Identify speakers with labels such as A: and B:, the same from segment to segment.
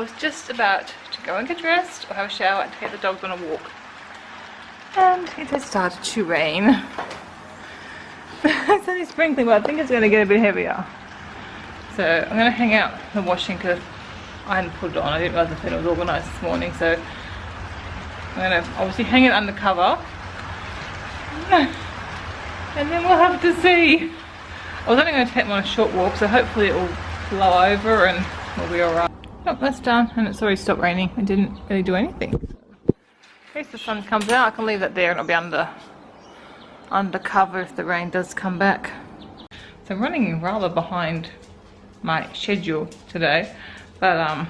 A: was just about to go and get dressed or have a shower and take the dogs on a walk. And it has started to rain. It's only sprinkling, but I think it's going to get a bit heavier. So I'm going to hang out the washing because I hadn't put it on. I didn't realise the thing was organised this morning. So I'm going to obviously hang it under cover. And then we'll have to see. I was only going to take them on a short walk, so hopefully it will blow over and we'll be alright. Oh, that's done, and it's already stopped raining. It didn't really do anything. In case the sun comes out, I can leave that there and it'll be under cover if the rain does come back. So I'm running rather behind my schedule today, but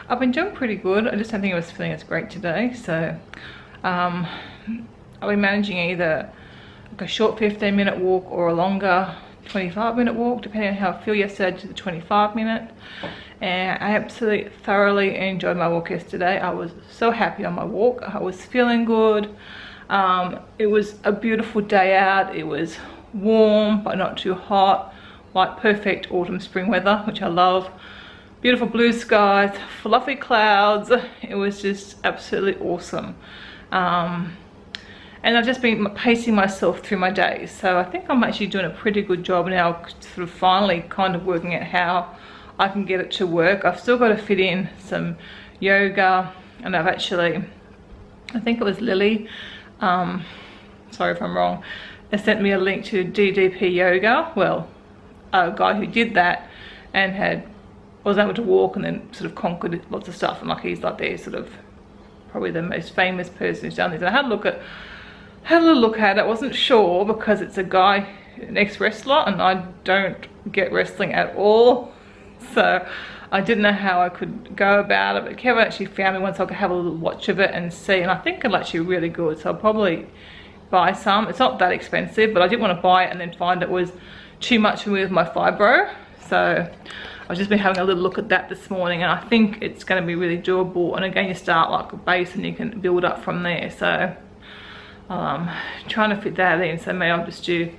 A: I've been doing pretty good. I just don't think I was feeling as great today, so I'll be managing either like a short 15-minute walk or a longer 25-minute walk, depending on how I feel. Yesterday I did the 25-minute, and I absolutely thoroughly enjoyed my walk yesterday. I was so happy on my walk. I was feeling good. It was a beautiful day out. It was warm but not too hot, like perfect autumn spring weather, which I love. Beautiful blue skies, fluffy clouds. It was just absolutely awesome. And I've just been pacing myself through my days, so I think I'm actually doing a pretty good job now, sort of finally kind of working out how I can get it to work. I've still got to fit in some yoga, and I've actually, I think it was Lily, sorry if I'm wrong, they sent me a link to DDP yoga. Well, a guy who did that and was able to walk and then sort of conquered lots of stuff, and like he's like the sort of probably the most famous person who's done this. And I had a little look at it. I wasn't sure because it's a guy, an ex-wrestler, and I don't get wrestling at all, so I didn't know how I could go about it. But Kevin actually found me once, so I could have a little watch of it and see, and I think it's actually really good, so I'll probably buy some. It's not that expensive, but I didn't want to buy it and then find it was too much for me with my fibro, so I've just been having a little look at that this morning, and I think it's going to be really doable. And again, you start like a base and you can build up from there, so trying to fit that in. So maybe I'll just do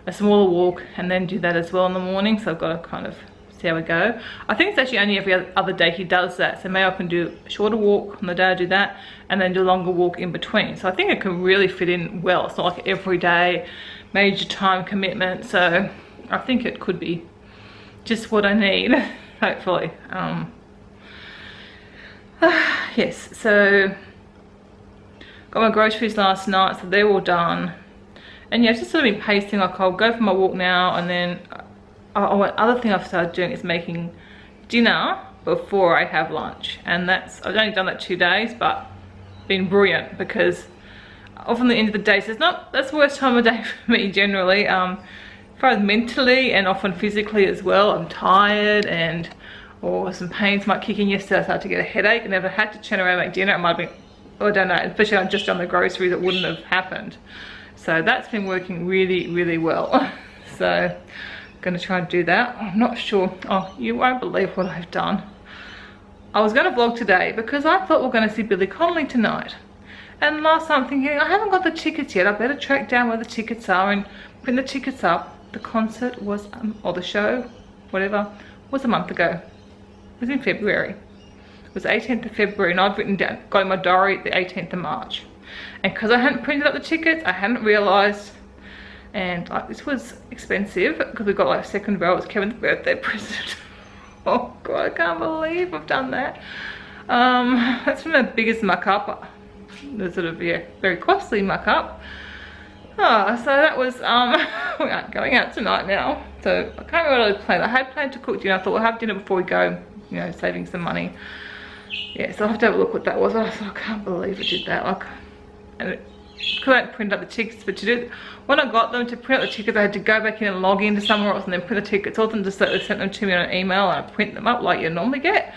A: a smaller walk and then do that as well in the morning. So I've got to kind of see how we go. I think it's actually only every other day he does that, so maybe I can do a shorter walk on the day I do that and then do a longer walk in between. So I think it can really fit in well. It's not like every day major time commitment, so I think it could be just what I need, hopefully. Yes, so got my groceries last night, so they're all done. And yeah, just sort of been pacing, like I'll go for my walk now, and then other thing I've started doing is making dinner before I have lunch. And I've only done that 2 days, but been brilliant, because often the end of the day, so that's the worst time of day for me generally. As far as mentally and often physically as well, I'm tired or some pains might kick in. Yesterday I started to get a headache, and if I had to turn around and make dinner, it might have been, I don't know, especially just on the groceries, it wouldn't have happened. So that's been working really, really well. So I'm going to try and do that. I'm not sure. Oh, you won't believe what I've done. I was going to vlog today because I thought we're going to see Billy Connolly tonight. And last night I'm thinking, I haven't got the tickets yet. I better track down where the tickets are and print the tickets up. The concert was, or the show, whatever, was a month ago. It was in February. It was 18th of February, and I've written down, got in my diary the 18th of March. And because I hadn't printed up the tickets, I hadn't realised, and this was expensive because we got like second row. It was Kevin's birthday present. Oh God, I can't believe I've done that. That's from the biggest muck up, the sort of, yeah, very costly muck up. Oh, so that was, we aren't going out tonight now. So I can't remember what I was planning. I had planned to cook dinner. I thought we'll have dinner before we go, you know, saving some money. Yeah, so I'll have to have a look what that was. I thought, I can't believe I did that. Like, and because I hadn't printed up the tickets, but to do, when I got them to print out the tickets, I had to go back in and log into somewhere else and then print the tickets. It wasn't just that they sent them to me on an email and I print them up like you normally get.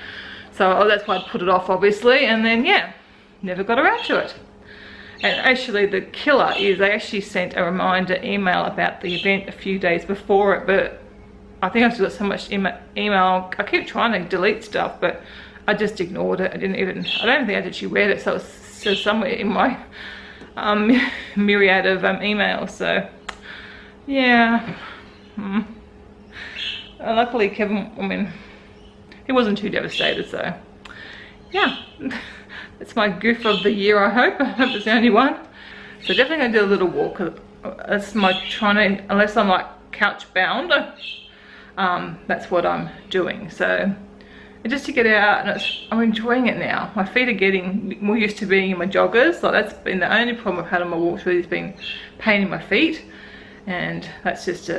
A: So that's why I put it off, obviously, and then yeah, never got around to it. And actually the killer is they actually sent a reminder email about the event a few days before it, but I think I've still got so much email. I keep trying to delete stuff, but I just ignored it. I don't think I actually read it, so it's still somewhere in my myriad of emails. So yeah. Luckily Kevin, I mean, he wasn't too devastated. So yeah, it's my goof of the year, I hope. I hope it's the only one. So definitely gonna do a little walk. That's my trying to, unless I'm like couch bound, that's what I'm doing. So just to get out, and I'm enjoying it now. My feet are getting more used to being in my joggers. Like that's been the only problem I've had on my walks, really, has been pain in my feet, and that's just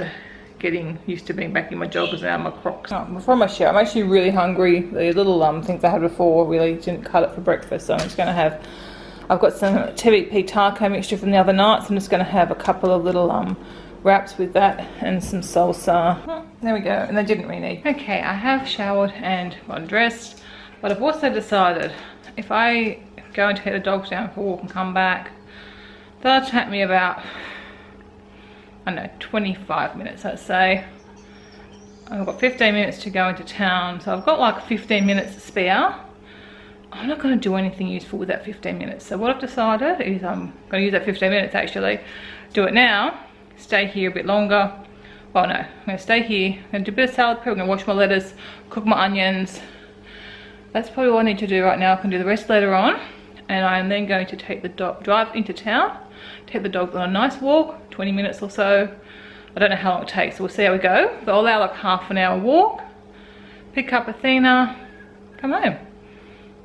A: getting used to being back in my joggers and out of my Crocs. Before my shower, I'm actually really hungry. The little things I had before really didn't cut it for breakfast, so I'm just gonna have, I've got some TVP taco mixture from the other night, so I'm just gonna have a couple of little wraps with that and some salsa. There we go, and they didn't really need. Okay, I have showered and got dressed, but I've also decided if I go and take the dogs down for a walk and come back, that'll take me about, I don't know, 25 minutes, let's say. I've got 15 minutes to go into town, so I've got like 15 minutes spare. I'm not going to do anything useful with that 15 minutes. So what I've decided is I'm going to use that 15 minutes actually, do it now, stay here a bit longer. Well, no, I'm going to stay here, I'm going to do a bit of salad prep, I'm going to wash my lettuce, cook my onions. That's probably all I need to do right now. I can do the rest later on. And I'm then going to take the dog, drive into town, take the dog on a nice walk, 20 minutes or so. I don't know how long it takes, so we'll see how we go. But I'll allow like half an hour walk, pick up Athena, come home.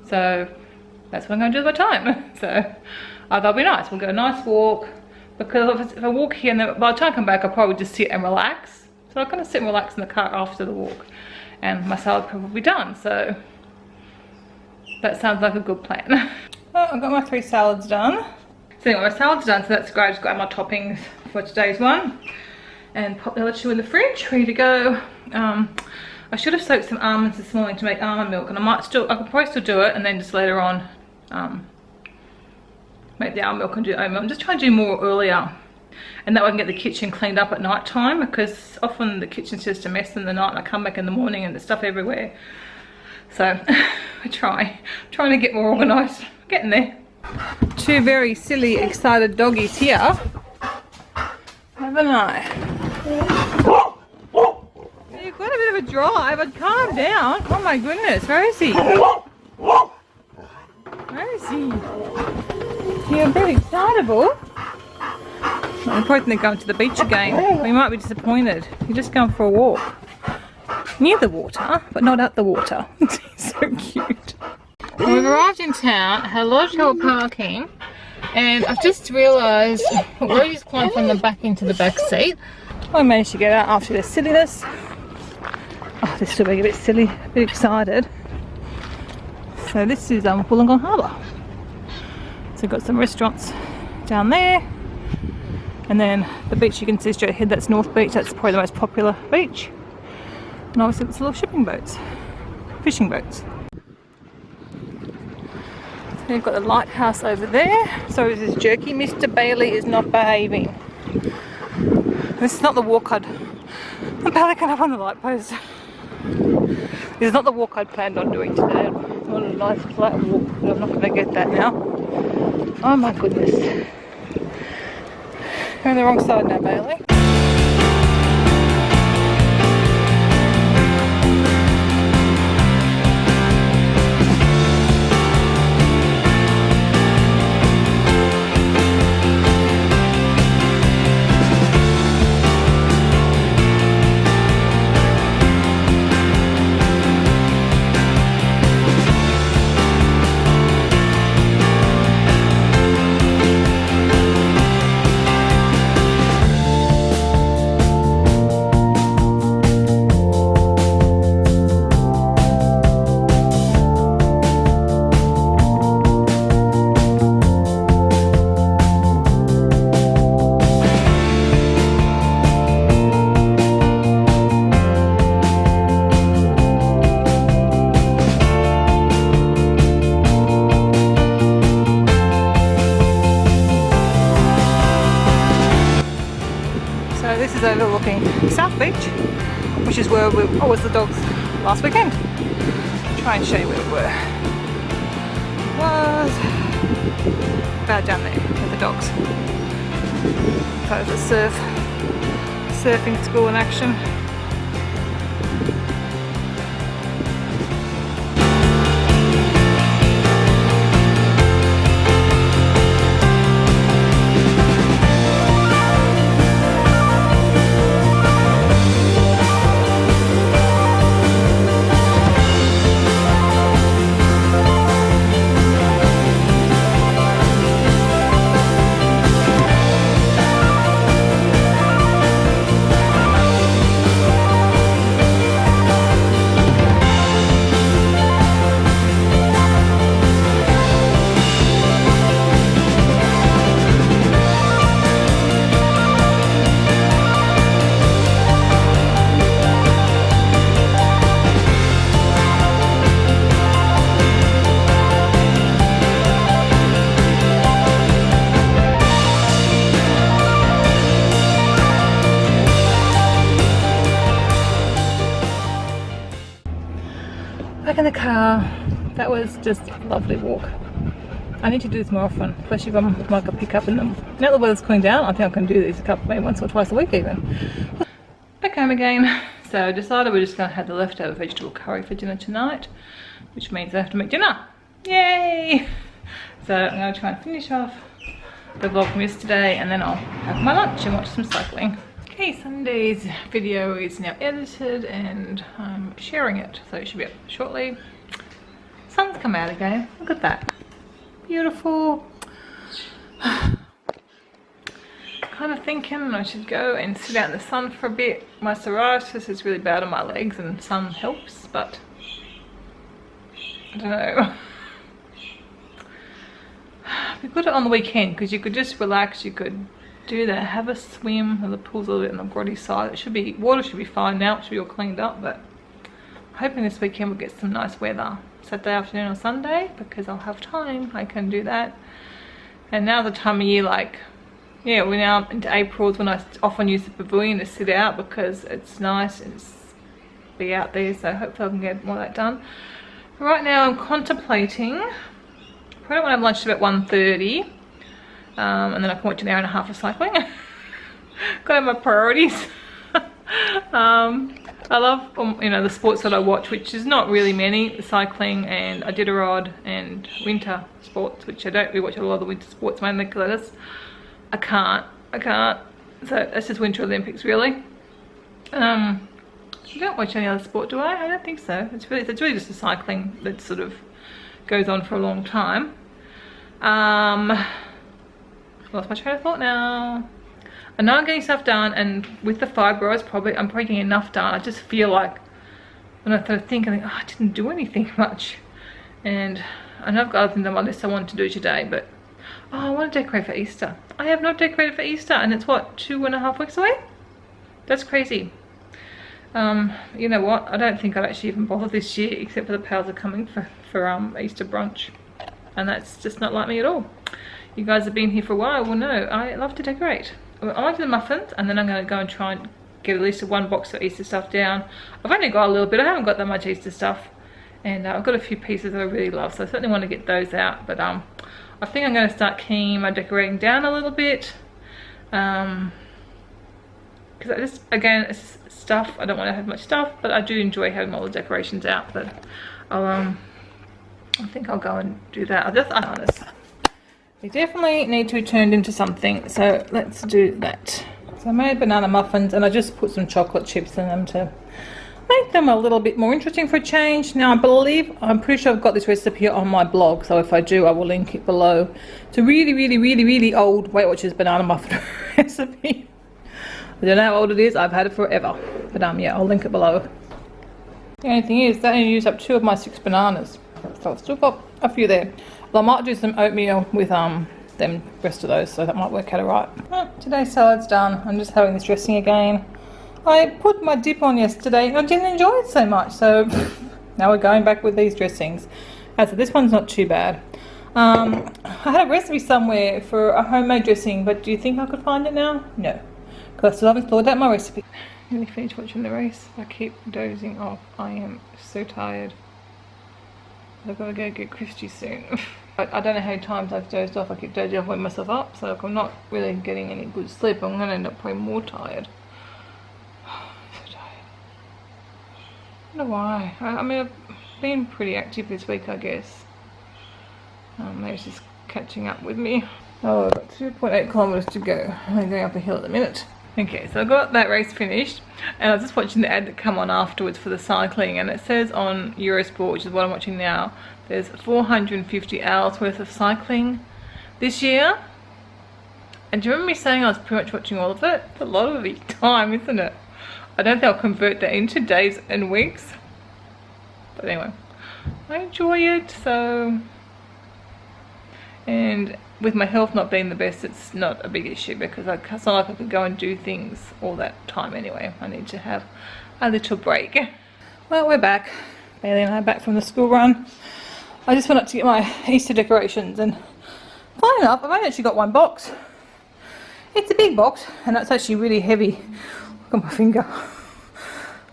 A: So that's what I'm going to do with my time. So that'll be nice. We'll go a nice walk, because if I walk here and then by the time I come back, I'll probably just sit and relax. So I'm going to sit and relax in the car after the walk, and my salad prep will be done. So that sounds like a good plan. Well, I've got my 3 salads done. So anyway, my salad's done, so that's great. I just got my toppings for today's one and pop the other 2 in the fridge, ready to go. I should have soaked some almonds this morning to make almond milk, and I could probably still do it, and then just later on make the almond milk and do oat milk. I'm just trying to do more earlier, and that way I can get the kitchen cleaned up at night time, because often the kitchen's just a mess in the night and I come back in the morning and there's stuff everywhere. So I trying to get more organised, getting there. 2 very silly, excited doggies here, haven't I? You've got a bit of a drive, but calm down. Oh my goodness, Rosie. Rosie. You're very excitable. I'm probably going to go to the beach again. We might be disappointed. You're just going for a walk. Near the water, but not at the water. So cute. Well, we've arrived in town, had a lot of trouble parking, and I've just realised Rosie's climbed from the back into the back seat. I managed to get out after their silliness. Oh, they're still being a bit silly, a bit excited. So this is Wollongong Harbour. So we've got some restaurants down there, and then the beach you can see straight ahead, that's North Beach. That's probably the most popular beach. And obviously there's little shipping boats, fishing boats. So you've got the lighthouse over there. Sorry, this is jerky. Mr. Bailey is not behaving. This is not the walk I'm panicking up on the light post. This is not the walk I'd planned on doing today. I wanted a nice flat walk, but I'm not going to get that now. Oh my goodness. You're on the wrong side now, Bailey. Is overlooking South Beach, which is where I was the dogs last weekend. Try and show you where we were. Was about down there with the dogs. Part of the surfing school in action. the car. That was just a lovely walk. I need to do this more often, especially if I'm like a pickup in them. Now the weather's cooling down, I think I can do these maybe once or twice a week even. Back home again. So I decided we're just going to have the leftover vegetable curry for dinner tonight, which means I have to make dinner. Yay! So I'm going to try and finish off the vlog from yesterday, and then I'll have my lunch and watch some cycling. Okay, Sunday's video is now edited and I'm sharing it, so it should be up shortly. Sun's come out again, look at that. Beautiful. Kind of thinking I should go and sit out in the sun for a bit. My psoriasis is really bad on my legs and sun helps, but I don't know. We got it on the weekend because you could just relax, you could do that, have a swim, and the pool's a little bit on the grotty side. It should be, water should be fine now, it should be all cleaned up, but I'm hoping this weekend we'll get some nice weather. Saturday afternoon or Sunday, because I'll have time, I can do that. And now the time of year, like, yeah, we're now into April when I often use the pavilion to sit out because it's nice and be out there, so hopefully I can get more of that done. Right now I'm contemplating, I don't want to have lunch about 1:30, and then I can watch an hour and a half of cycling. Gotta have my priorities. I love, you know, the sports that I watch, which is not really many, cycling and Iditarod and winter sports, which I don't really watch a lot of the winter sports, mainly because I can't. So that's just Winter Olympics really. I don't watch any other sport, do I? I don't think so. It's really just the cycling that sort of goes on for a long time. Lost my train of thought now. I know I'm getting stuff done, and with the fibros I'm probably getting enough done. I just feel like when I think, oh, I didn't do anything much. And I know I've got other things on my list I want to do today, but oh, I want to decorate for Easter. I have not decorated for Easter, and it's what, 2.5 weeks away? That's crazy. You know what? I don't think I've actually even bothered this year, except for the pals are coming for Easter brunch, and that's just not like me at all. You guys have been here for a while, will know I love to decorate. I like to do the muffins, and then I'm going to go and try and get at least one box of Easter stuff down. I've only got a little bit. I haven't got that much Easter stuff, and I've got a few pieces that I really love, so I certainly want to get those out. But I think I'm going to start keying my decorating down a little bit, because I just, again, it's stuff. I don't want to have much stuff, but I do enjoy having all the decorations out. But I think I'll go and do that. I'm honest. We definitely need to be turned into something, so let's do that. So I made banana muffins, and I just put some chocolate chips in them to make them a little bit more interesting for a change. Now I'm pretty sure I've got this recipe on my blog, so if I do I will link it below. It's a really old Weight Watchers banana muffin recipe. I don't know how old it is, I've had it forever, but yeah, I'll link it below. The only thing is that I used up 2 of my 6 bananas, so I've still got a few there. Well, I might do some oatmeal with them rest of those, so that might work out alright. Today's salad's done. I'm just having this dressing again. I put my dip on yesterday and I didn't enjoy it so much, so now we're going back with these dressings. So this one's not too bad. I had a recipe somewhere for a homemade dressing, but do you think I could find it now? No, because I still haven't thought out my recipe. Nearly finished watching the race. I keep dozing off. I am so tired. I've got to go get Christy soon. I don't know how many times I've dozed off. I keep dozing off, waking myself up, so if I'm not really getting any good sleep, I'm going to end up probably more tired. So tired. I don't know why. I mean, I've been pretty active this week, I guess. Maybe it's just catching up with me. Oh, I've got 2.8 kilometers to go. I'm going up a hill at the minute. Okay, so I got that race finished, and I was just watching the ad that come on afterwards for the cycling, and it says on Eurosport, which is what I'm watching now, there's 450 hours worth of cycling this year. And do you remember me saying I was pretty much watching all of it? It's a lot of the time, isn't it? I don't think I'll convert that into days and weeks. But anyway, I enjoy it, so... And with my health not being the best, it's not a big issue, because it's not like I could go and do things all that time anyway. I need to have a little break. Well, we're back. Bailey and I are back from the school run. I just went up to get my Easter decorations, and funny enough, I've only actually got one box. It's a big box, and it's actually really heavy. Look at my finger.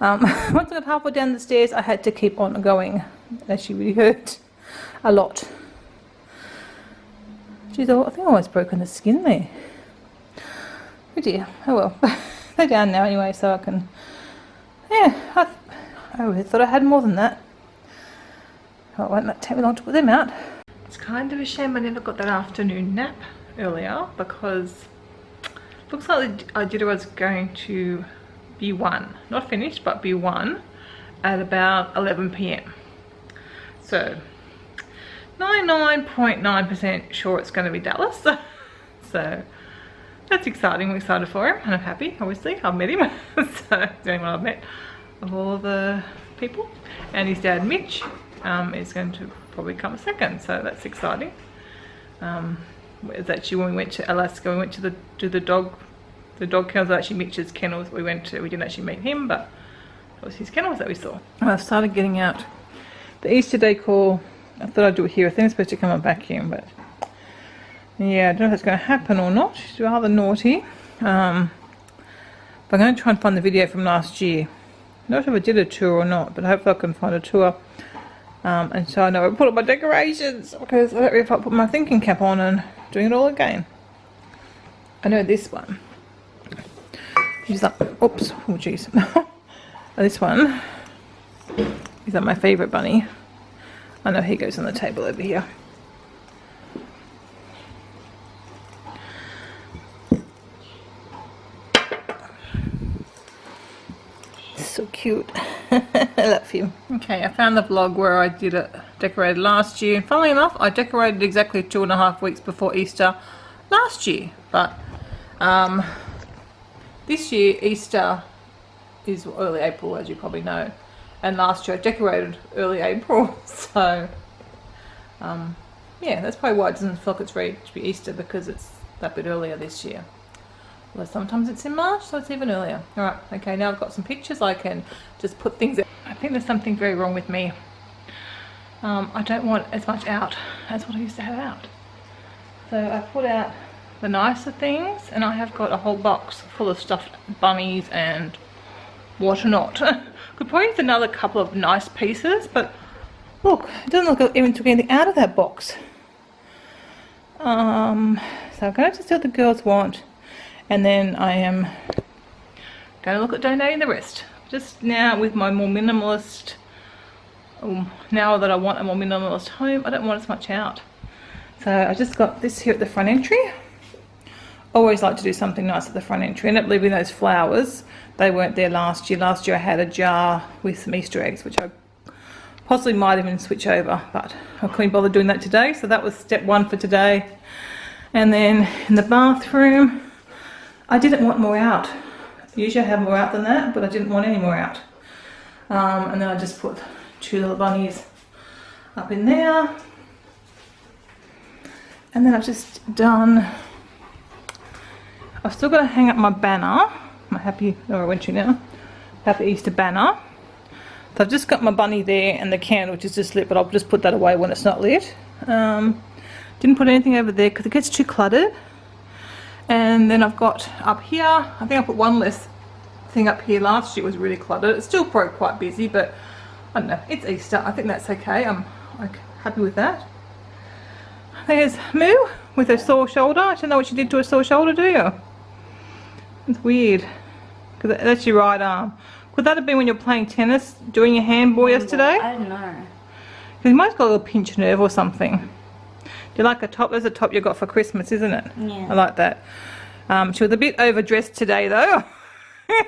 A: Once I got halfway down the stairs, I had to keep on going It actually really hurt a lot. Geez, I think I almost broken the skin there. Oh dear, oh well. They're down now anyway, so I can, yeah, I really thought I had more than that. Oh, it won't take me long to put them out. It's kind of a shame I never got that afternoon nap earlier, because it looks like the idea was going to be one, not finished, but be one at about 11 p.m. So 99.9% sure it's going to be Dallas. So that's exciting. I'm excited for him and I'm happy, obviously. I've met him. So it's the only one I've met of all the people. And his dad Mitch is going to probably come second, so that's exciting. It's actually when we went to Alaska, we went to the dog kennels, actually Mitch's kennels we went to. We didn't actually meet him, but it was his kennels that we saw. I've started getting out the Easter decor. I thought I'd do it here. I think it's supposed to come on vacuum, but yeah, I don't know if it's going to happen or not. She's rather naughty. But I'm going to try and find the video from last year. Not sure if I did a tour or not, but hopefully I can find a tour. And so I know I put up my decorations, because I don't know if I put my thinking cap on and doing it all again. I know this one. He's like, oops, oh jeez. This one is like my favourite bunny. I know he goes on the table over here. So cute. I love him. Okay, I found the vlog where I did it, decorated last year, and funnily enough I decorated exactly 2.5 weeks before Easter last year, but this year Easter is early April, as you probably know, and last year I decorated early April, so yeah, that's probably why it doesn't feel like it's ready to be Easter, because it's that bit earlier this year. Well, sometimes it's in March, so it's even earlier. Alright, okay, now I've got some pictures, I can just put things in. I think there's something very wrong with me. I don't want as much out as what I used to have out. So I put out the nicer things, and I have got a whole box full of stuffed bunnies and whatnot. Could probably use another couple of nice pieces, but look, it doesn't look like I even took anything out of that box. So I'm going to see what the girls want. And then I am going to look at donating the rest. Just now with my more minimalist, now that I want a more minimalist home, I don't want as much out. So I just got this here at the front entry. Always like to do something nice at the front entry. End up leaving those flowers. They weren't there last year. Last year I had a jar with some Easter eggs, which I possibly might even switch over, but I couldn't bother doing that today. So that was step one for today. And then in the bathroom, I didn't want more out. Usually I have more out than that, but I didn't want any more out. And then I just put 2 little bunnies up in there. And then I've just done, I've still got to hang up my banner, my happy, oh I went to now, happy Easter banner. So I've just got my bunny there and the candle which is just lit, but I'll just put that away when it's not lit. Didn't put anything over there because it gets too cluttered. And then I've got up here, I think I put one less thing up here. Last year it was really cluttered. It's still probably quite busy, but I don't know, it's Easter. I think that's okay. I'm happy with that. There's Moo with a sore shoulder. I don't know what she did to a sore shoulder, do you? It's weird. Because that's your right arm. Could that have been when you're playing tennis, doing your handball yesterday? I don't know. Because you might have got a little pinched nerve or something. Do you like a top? There's a top you got for Christmas, isn't it? Yeah. I like that. She was a bit overdressed today though.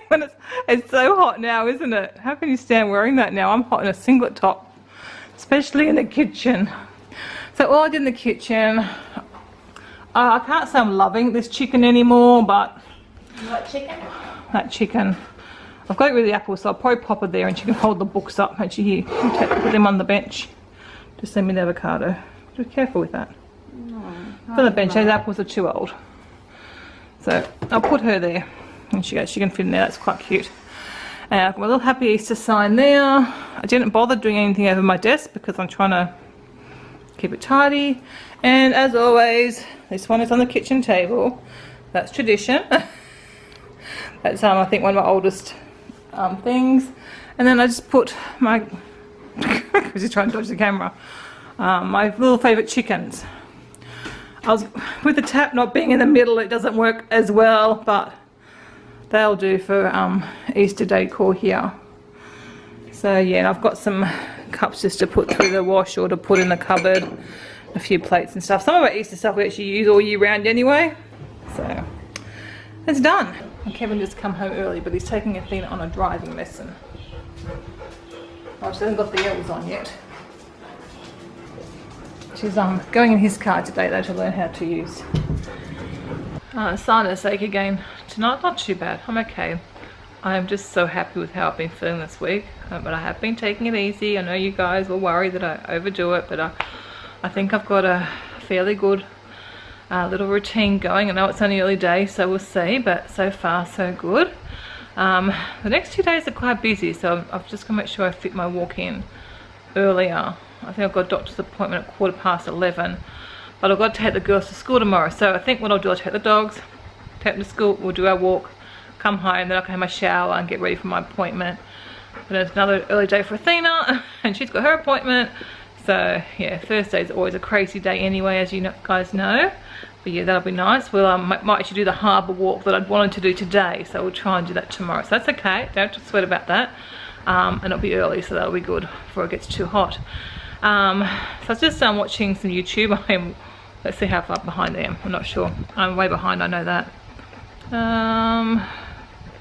A: When it's so hot now, isn't it? How can you stand wearing that now? I'm hot in a singlet top, especially in the kitchen. So all I did in the kitchen, I can't say I'm loving this chicken anymore, but...
B: What chicken?
A: That chicken. I've got it with the apple, so I'll probably pop it there and she can hold the books up. Actually, here, put them on the bench. Just send me the avocado. Be careful with that. No, for the bench, those apples are too old. So I'll put her there, and she can fit in there. That's quite cute. And I've got my little happy Easter sign there. I didn't bother doing anything over my desk because I'm trying to keep it tidy. And as always, this one is on the kitchen table. That's tradition. That's I think one of my oldest things. And then I just put my because he's trying to dodge the camera. My little favourite chickens. I was with the tap not being in the middle, it doesn't work as well, but they'll do for Easter decor here. So yeah, and I've got some cups just to put through the wash or to put in the cupboard, a few plates and stuff. Some of our Easter stuff we actually use all year round anyway. So it's done. And Kevin just come home early, but he's taking Athena on a driving lesson. Oh, she hasn't got the L's on yet. She's going in his car today though to learn how to use. Sinus ache again tonight, not too bad, I'm okay. I'm just so happy with how I've been feeling this week, but I have been taking it easy. I know you guys will worry that I overdo it, but I think I've got a fairly good little routine going. I know it's only early days, so we'll see, but so far so good. The next 2 days are quite busy, so I've just got to make sure I fit my walk in earlier. I think I've got a doctor's appointment at 11:15, but I've got to take the girls to school tomorrow. So I think what I'll do, I'll take the dogs, take them to school, we'll do our walk, come home, then I can have my shower and get ready for my appointment. But it's another early day for Athena, and she's got her appointment. So yeah, Thursday's always a crazy day anyway, as you guys know. But yeah, that'll be nice. We'll might actually do the harbour walk that I'd wanted to do today, so we'll try and do that tomorrow. So that's okay, don't have to sweat about that. And it'll be early, so that'll be good before it gets too hot. So I was just watching some YouTube. Let's see how far behind I am. I'm not sure. I'm way behind, I know that.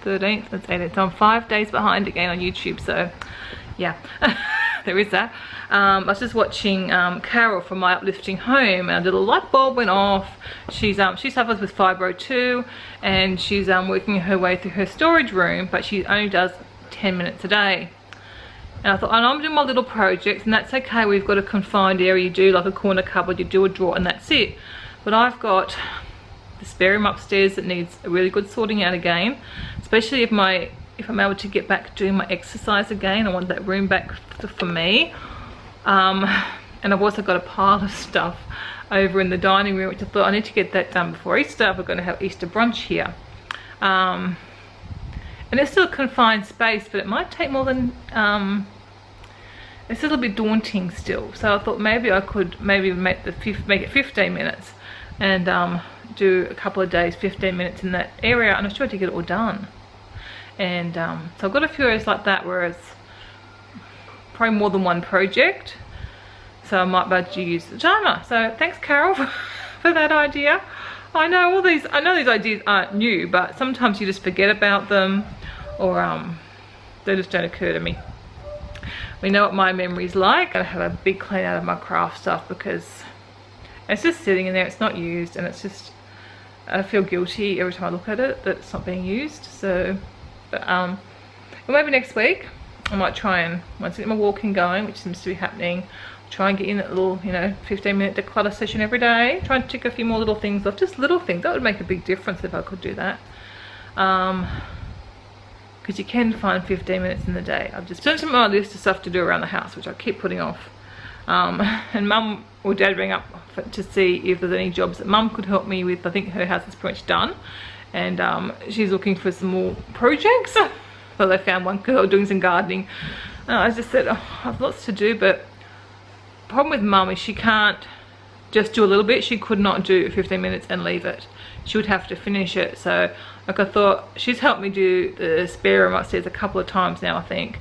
A: 13th, that's 18th. So I'm 5 days behind again on YouTube, so yeah, there is that. I was just watching Carol from My Uplifting Home, and a little light bulb went off. She suffers with fibro too, and she's working her way through her storage room, but she only does 10 minutes a day. And I thought, and I'm doing my little projects, and that's okay. We've got a confined area. You do like a corner cupboard, you do a drawer, and that's it. But I've got the spare room upstairs that needs a really good sorting out again, especially if I'm able to get back doing my exercise again. I want that room back for me. And I've also got a pile of stuff over in the dining room, which I thought I need to get that done before Easter. We're going to have Easter brunch here. And it's still a confined space, but it might take more than, it's a little bit daunting still. So I thought maybe I could make it 15 minutes and do a couple of days, 15 minutes in that area, and I tried to get it all done. And so I've got a few areas like that where it's probably more than one project, so I might be able to use the timer. So thanks, Carol, for that idea. I know these ideas aren't new, but sometimes you just forget about them, or they just don't occur to me. We know what my memory's like. I have a big clean out of my craft stuff because it's just sitting in there, it's not used, and it's just, I feel guilty every time I look at it that it's not being used. So, but well, maybe next week I might try and, once I get my walking going, which seems to be happening, try and get in that little, 15-minute declutter session every day. Try and tick a few more little things off, just little things. That would make a big difference if I could do that. Because you can find 15 minutes in the day. I've just done some of my list of stuff to do around the house, which I keep putting off. And Mum or Dad rang up to see if there's any jobs that Mum could help me with. I think her house is pretty much done, and she's looking for some more projects. So they found one girl doing some gardening. I just said, oh, I have lots to do, but the problem with Mum is she can't just do a little bit. She could not do 15 minutes and leave it. She would have to finish it. So like, I thought, she's helped me do the spare room upstairs a couple of times now, I think,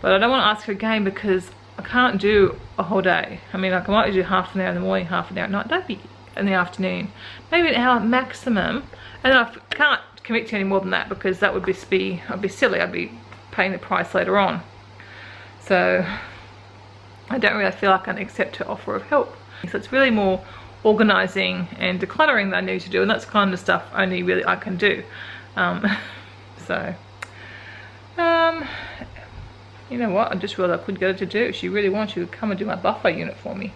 A: but I don't want to ask her again because I can't do a whole day. I mean, like, I might do half an hour in the morning, half an hour at night. Don't be in the afternoon, maybe an hour maximum. And then I can't commit to any more than that because that would be I'd be silly. I'd be paying the price later on. So I don't really feel like I can accept her offer of help. So it's really more organising and decluttering that I need to do, and that's kind of stuff only really I can do. You know what, I just realised I could get her to do. If she really wants, she would come and do my buffer unit for me.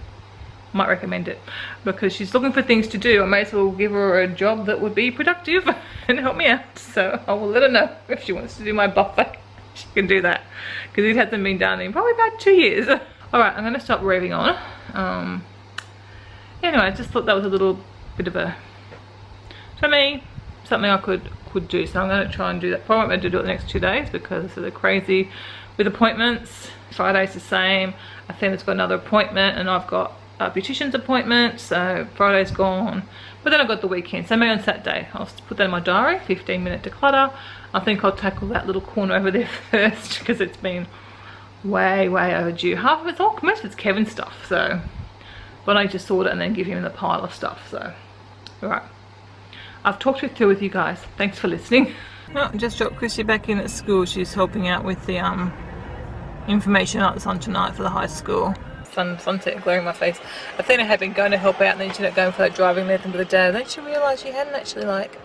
A: Might recommend it, because she's looking for things to do. I may as well give her a job that would be productive and help me out. So I will let her know if she wants to do my buffer. She can do that, because it hasn't been done in probably about 2 years. Alright, I'm going to stop raving on. Anyway, I just thought that was a little bit of a, for me, something I could do. So I'm going to try and do that. Probably won't be able to do it the next 2 days because of the crazy with appointments. Friday's the same. Athena's got another appointment, and I've got a beautician's appointment, so Friday's gone. But then I've got the weekend, so maybe on Saturday I'll put that in my diary, 15-minute declutter. I think I'll tackle that little corner over there first, because it's been way overdue. Half of it's all, most of it's Kevin's stuff, so but I just sort it and then give him the pile of stuff. So alright, I've talked it through with you guys. Thanks for listening. Oh, just dropped Chrissy back in at school. She's helping out with the information out that's on tonight for the high school. Sunset glaring in my face. Athena had been going to help out, and then she ended up going for that driving lesson with her dad. And then she realised she hadn't actually like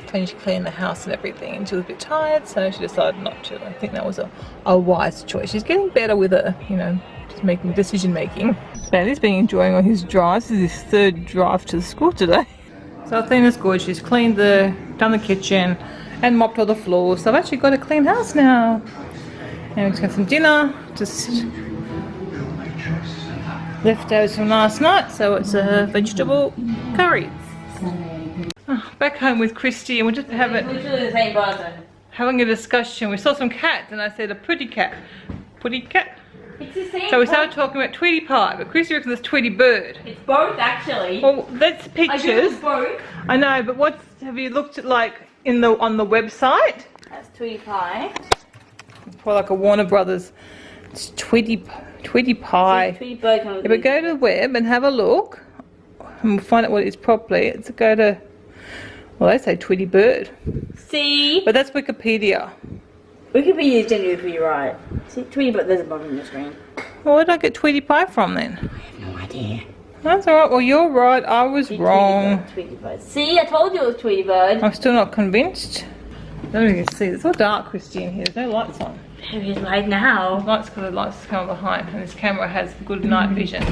A: finished cleaning the house and everything, and she was a bit tired, so she decided not to. I think that was a wise choice. She's getting better with her, you know, just making decision making. Bailey's been enjoying all his drives. This is his third drive to the school today. So Athena's good. She's cleaned done the kitchen and mopped all the floors. So I've actually got a clean house now. And we're just have some dinner. Just leftovers from last night, so it's a vegetable curry. Oh, back home with Christy, and we're just having a discussion. We saw some cats, and I said a pretty cat. Pretty cat?
B: It's the same.
A: So we started talking about Tweety Pie, but Christy reckons it's Tweety Bird.
B: It's both, actually.
A: Well, that's pictures.
B: Both.
A: I know, but have you looked at like on the website?
B: That's Tweety Pie.
A: It's probably like a Warner Brothers. It's Tweety Pie.
B: Tweety Bird.
A: Yeah, but go to the web and have a look, and we'll find out what it is properly. It's go to, well, they say Tweety Bird.
B: See?
A: But that's Wikipedia.
B: Wikipedia is genuinely right. See, Tweety Bird, there's a button on the screen.
A: Well, where did I get Tweety Pie from then?
B: I have no idea.
A: That's alright. Well, you're right. I was wrong.
B: Tweety Bird. See, I told you it was Tweety Bird.
A: I'm still not convinced. I don't even see. It's all dark, Christy, in here. There's no lights on.
B: There is right now.
A: Lights because the lights come behind, and this camera has good night vision.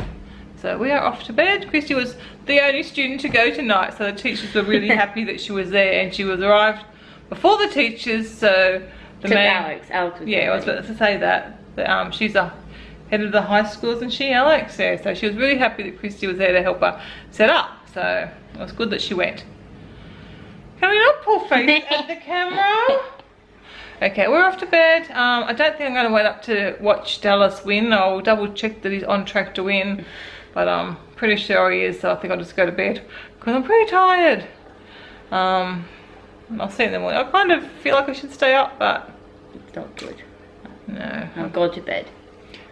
A: So we are off to bed. Christy was the only student to go tonight, so the teachers were really happy that she was there, and she was arrived before the teachers. So the man,
B: Alex was
A: yeah, I was about to say that. But, she's the head of the high schools, and Alex there. So she was really happy that Christy was there to help her set up. So it was good that she went. Coming up, poor face at the camera. Okay, we're off to bed. I don't think I'm going to wait up to watch Dallas win. I'll double check that he's on track to win, but I'm pretty sure he is, so I think I'll just go to bed because I'm pretty tired. I'll see you in the morning. I kind of feel like I should stay up, but
B: it's not good.
A: No.
B: I'll go to bed.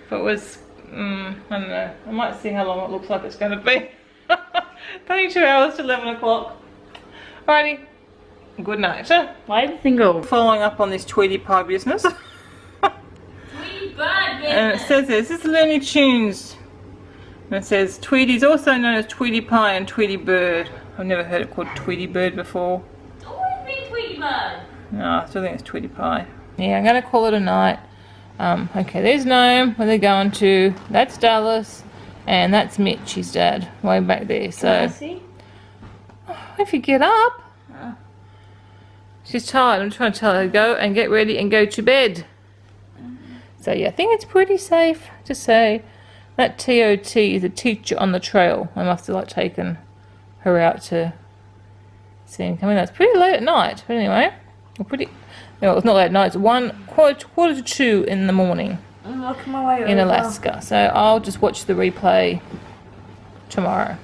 A: If it was, I don't know. I might see how long it looks like it's going to be. 22 hours to 11 o'clock. Alrighty. Good night.
B: Why the single?
A: Following up on this Tweety Pie business.
B: Tweety Bird business.
A: And it says this is Looney Tunes. And it says Tweety's also known as Tweety Pie and Tweety Bird. I've never heard it called Tweety Bird before.
B: It's always been Tweety Bird.
A: No, I still think it's Tweety Pie. Yeah, I'm going to call it a night. Okay, there's Noam, where they're going to. That's Dallas. And that's Mitch, his dad, way back there. So,
B: Can I see?
A: If you get up. She's tired. I'm trying to tell her to go and get ready and go to bed. So yeah, I think it's pretty safe to say that TOT is a teacher on the trail. I must have like taken her out to see him come in. That's pretty late at night. But anyway, no, it's not late at night. It's quarter to 2 in the morning
B: I'm walking my way
A: in Alaska. So I'll just watch the replay tomorrow.